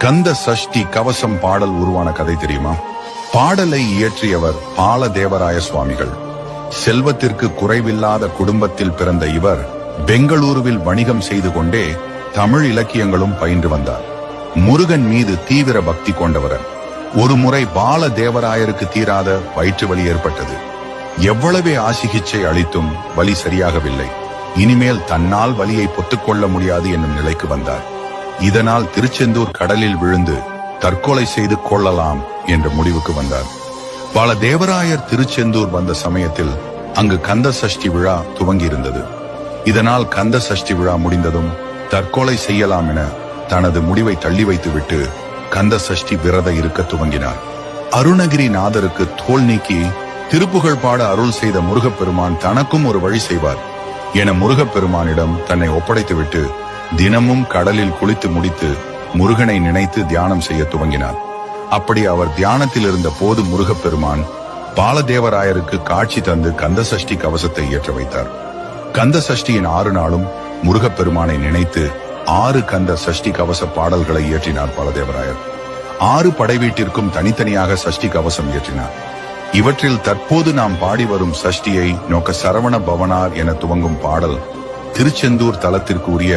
கந்த சஷ்டி கவசம் பாடல் உருவான கதை தெரியுமா? பாடலை இயற்றியவர் பாலதேவராய சுவாமிகள். செல்வத்திற்கு குறைவில்லாத குடும்பத்தில் பிறந்த இவர் பெங்களூருவில் வணிகம் செய்து கொண்டே தமிழ் இலக்கியங்களும் பயின்று வந்தார். முருகன் மீது தீவிர பக்தி கொண்டவர். ஒரு முறை பாலதேவராயருக்கு தீராத வயிற்று வலி ஏற்பட்டது. எவ்வளவே ஆசிகிச்சை அளித்தும் வலி சரியாகவில்லை. இனிமேல் தன்னால் வலியை பொத்துக்கொள்ள முடியாது என்னும் நிலைக்கு வந்தார். இதனால் திருச்செந்தூர் கடலில் விழுந்து தற்கொலை செய்து கொள்ளலாம் என்ற முடிவுக்கு வந்தார். பாலதேவராயர் திருச்செந்தூர் வந்த சமயத்தில் அங்கு கந்த சஷ்டி விழா துவங்கியிருந்தது. இதனால் கந்த சஷ்டி விழா முடிந்ததும் தற்கொலை செய்யலாம் என தனது முடிவை தள்ளி வைத்துவிட்டு கந்த சஷ்டி விரத இருக்க துவங்கினார். அருணகிரிநாதருக்கு தோல் நீக்கி திருப்புகழ் பாட அருள் செய்த முருகப்பெருமான் தனக்கும் ஒரு வழி செய்வார் என முருகப்பெருமானிடம் தன்னை ஒப்படைத்துவிட்டு தினமும் கடலில் குளித்து முடித்து முருகனை நினைத்து தியானம் செய்ய துவங்கினார். அப்படி அவர் தியானத்தில் இருந்த போது முருகப்பெருமான் பாலதேவராயருக்கு காட்சி தந்து கந்த சஷ்டி கவசத்தை இயற்ற வைத்தார். கந்த சஷ்டியின் 6 நாளும் முருகப்பெருமானை நினைத்து 6 கந்த சஷ்டி கவச பாடல்களை இயற்றினார் பாலதேவராயர். 6 படை வீட்டிற்கும் தனித்தனியாக சஷ்டி கவசம் இயற்றினார். இவற்றில் தற்போது நாம் பாடி வரும் சஷ்டியை நோக்க சரவண பவனார் என துவங்கும் பாடல் திருச்செந்தூர் தலத்திற்கு உரிய